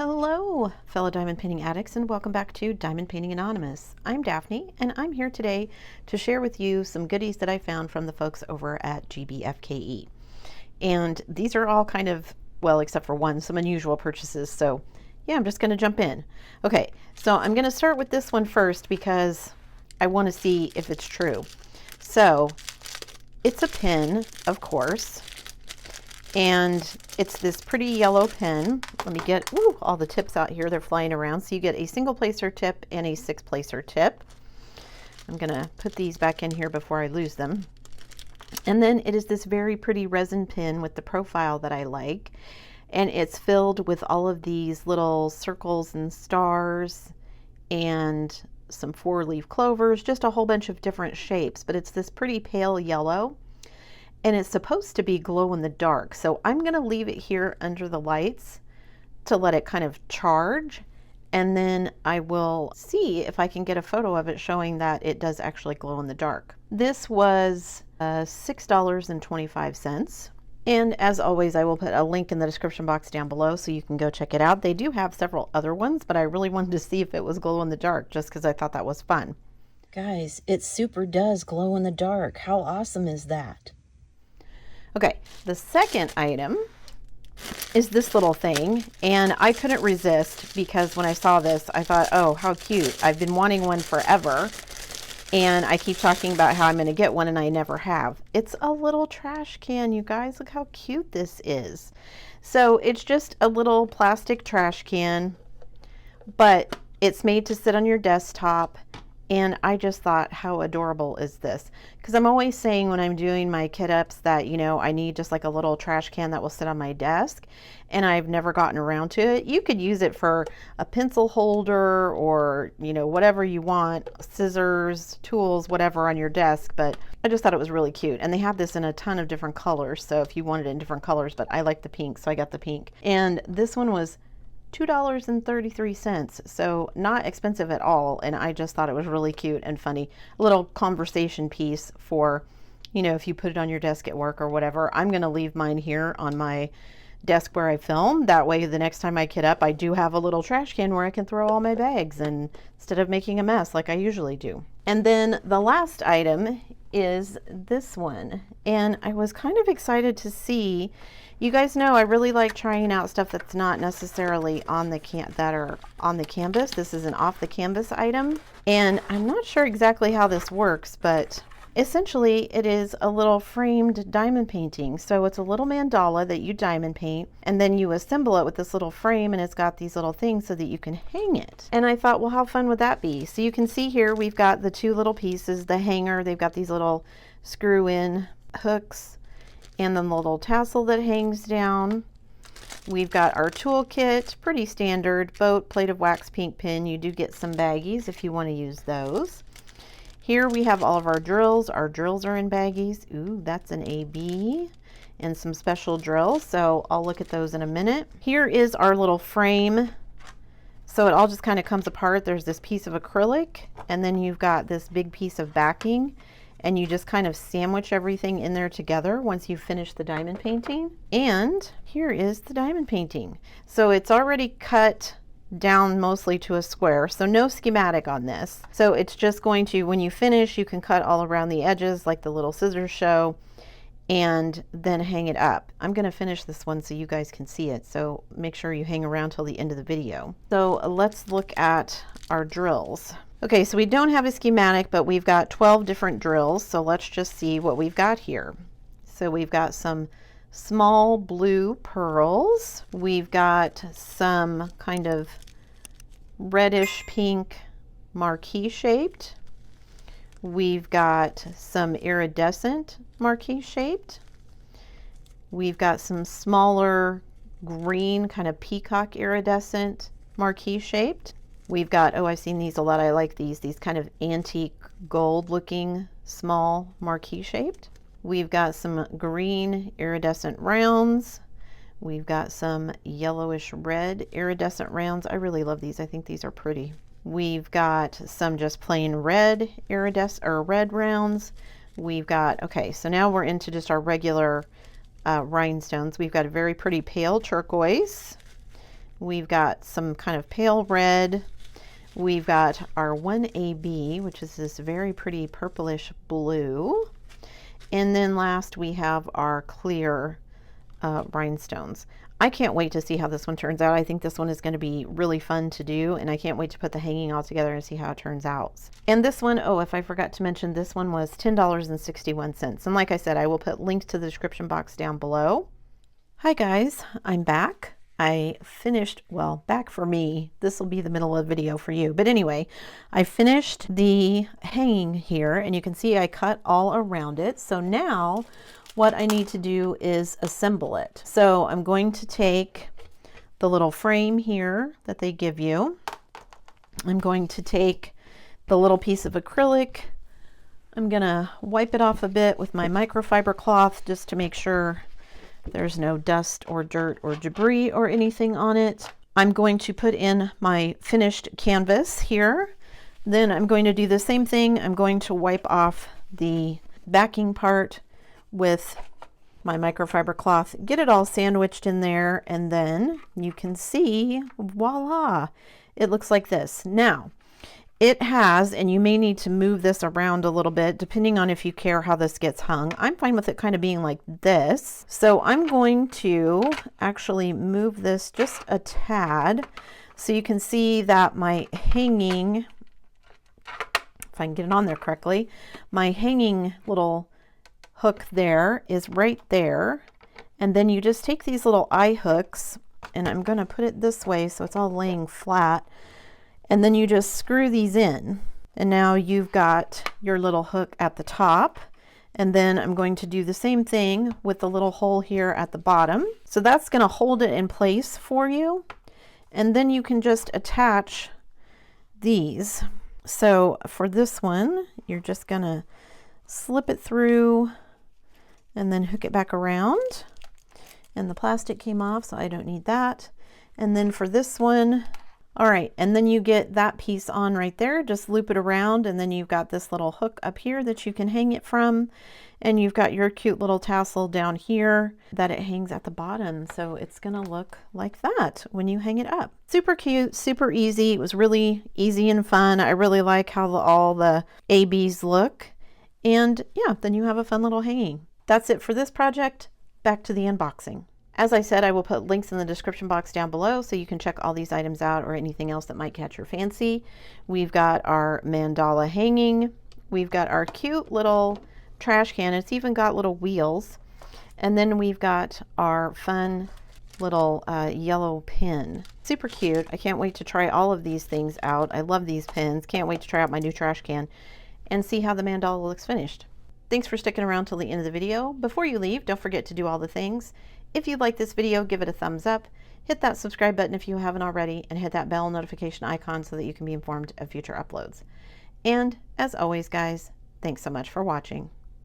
Hello, fellow diamond painting addicts, and welcome back to Diamond Painting Anonymous. I'm Daphne, and I'm here today to share with you some goodies that I found from the folks over at GBFKE. And these are all kind of, well, except for one, some unusual purchases. So yeah, I'm just going to jump in. Okay, so I'm going to start with this one first because I want to see if it's true. So it's a pen, of course. And it's this pretty yellow pen. Let me get all the tips out here. They're flying around. So you get a single placer tip and a 6-placer tip. I'm going to put these back in here before I lose them. And then it is this very pretty resin pen with the profile that I like. And it's filled with all of these little circles and stars and some 4-leaf clovers, just a whole bunch of different shapes. But it's this pretty pale yellow. And it's supposed to be glow in the dark. So I'm going to leave it here under the lights to let it kind of charge. And then I will see if I can get a photo of it showing that it does actually glow in the dark. This was $6.25. And as always, I will put a link in the description box down below so you can go check it out. They do have several other ones, but I really wanted to see if it was glow in the dark just because I thought that was fun. Guys, it super does glow in the dark. How awesome is that? Okay, the second item is this little thing, and I couldn't resist because when I saw this, I thought, oh, how cute. I've been wanting one forever, and I keep talking about how I'm going to get one, and I never have. It's a little trash can, you guys. Look how cute this is. So it's just a little plastic trash can, but it's made to sit on your desktop. And I just thought, how adorable is this? Because I'm always saying when I'm doing my kit ups that, you know, I need just like a little trash can that will sit on my desk. And I've never gotten around to it. You could use it for a pencil holder or, you know, whatever you want, scissors, tools, whatever on your desk. But I just thought it was really cute. And they have this in a ton of different colors. So if you want it in different colors, but I like the pink, so I got the pink. And this one was $2.33, so not expensive at all, and I just thought it was really cute and funny. A little conversation piece for, you know, if you put it on your desk at work or whatever. I'm going to leave mine here on my desk where I film. That way the next time I kit up, I do have a little trash can where I can throw all my bags and instead of making a mess like I usually do. And then the last item is this one, and I was kind of excited to see. You guys know I really like trying out stuff that's not necessarily on the canvas. This is an off the canvas item, and I'm not sure exactly how this works, but essentially it is a little framed diamond painting. So it's a little mandala that you diamond paint, and then you assemble it with this little frame, and it's got these little things so that you can hang it. And I thought, well, how fun would that be? So you can see here we've got the two little pieces, the hanger. They've got these little screw in hooks and then the little tassel that hangs down. We've got our toolkit, pretty standard, boat, plate of wax, pink pin. You do get some baggies if you want to use those. Here we have all of our drills. Our drills are in baggies. Ooh, that's an AB and some special drills. So I'll look at those in a minute. Here is our little frame. So it all just kind of comes apart. There's this piece of acrylic, and then you've got this big piece of backing. And you just kind of sandwich everything in there together once you finish the diamond painting. And here is the diamond painting. So it's already cut down mostly to a square, so no schematic on this. So it's just going to, when you finish, you can cut all around the edges like the little scissors show, and then hang it up. I'm going to finish this one so you guys can see it, so make sure you hang around till the end of the video. So let's look at our drills. Okay, so we don't have a schematic, but we've got 12 different drills, so let's just see what we've got here. So we've got some small blue pearls. We've got some kind of reddish pink marquee shaped. We've got some iridescent marquee shaped. We've got some smaller green kind of peacock iridescent marquee shaped. We've got, oh, I've seen these a lot. I like these kind of antique gold looking small marquee shaped. We've got some green iridescent rounds. We've got some yellowish red iridescent rounds. I really love these. I think these are pretty. We've got some just plain red iridescent or red rounds. We've got, okay, so now we're into just our regular rhinestones. We've got a very pretty pale turquoise. We've got some kind of pale red. We've got our 1AB, which is this very pretty purplish blue. And then last we have our clear rhinestones. I can't wait to see how this one turns out. I think this one is going to be really fun to do, and I can't wait to put the hanging all together and see how it turns out. And this one, oh, if I forgot to mention, this one was $10.61. And like I said, I will put links to the description box down below. Hi guys, I'm back. I finished, well, back for me. This will be the middle of the video for you. But anyway, I finished the hanging here, and you can see I cut all around it. So now what I need to do is assemble it. So I'm going to take the little frame here that they give you. I'm going to take the little piece of acrylic. I'm gonna wipe it off a bit with my microfiber cloth just to make sure there's no dust or dirt or debris or anything on it. I'm going to put in my finished canvas here. Then I'm going to do the same thing. I'm going to wipe off the backing part with my microfiber cloth, get it all sandwiched in there, and then you can see, voila, it looks like this. Now, it has, and you may need to move this around a little bit depending on if you care how this gets hung. I'm fine with it kind of being like this. So I'm going to actually move this just a tad so you can see that my hanging, if I can get it on there correctly, my hanging little hook there is right there. And then you just take these little eye hooks, and I'm going to put it this way so it's all laying flat. And then you just screw these in, and now you've got your little hook at the top. And then I'm going to do the same thing with the little hole here at the bottom. So that's going to hold it in place for you. And then you can just attach these. So for this one, you're just going to slip it through and then hook it back around. And the plastic came off, so I don't need that. And then for this one, all right, and then you get that piece on right there, just loop it around, and then you've got this little hook up here that you can hang it from, and you've got your cute little tassel down here that it hangs at the bottom. So it's gonna look like that when you hang it up. Super cute, super easy. It was really easy and fun. I really like how all the ABs look. And yeah, then you have a fun little hanging. That's it for this project. Back to the unboxing. As I said, I will put links in the description box down below so you can check all these items out or anything else that might catch your fancy. We've got our mandala hanging. We've got our cute little trash can. It's even got little wheels. And then we've got our fun little yellow pin. Super cute. I can't wait to try all of these things out. I love these pins. Can't wait to try out my new trash can and see how the mandala looks finished. Thanks for sticking around till the end of the video. Before you leave, don't forget to do all the things. If you like this video, give it a thumbs up, hit that subscribe button if you haven't already, and hit that bell notification icon so that you can be informed of future uploads. And as always, guys, thanks so much for watching.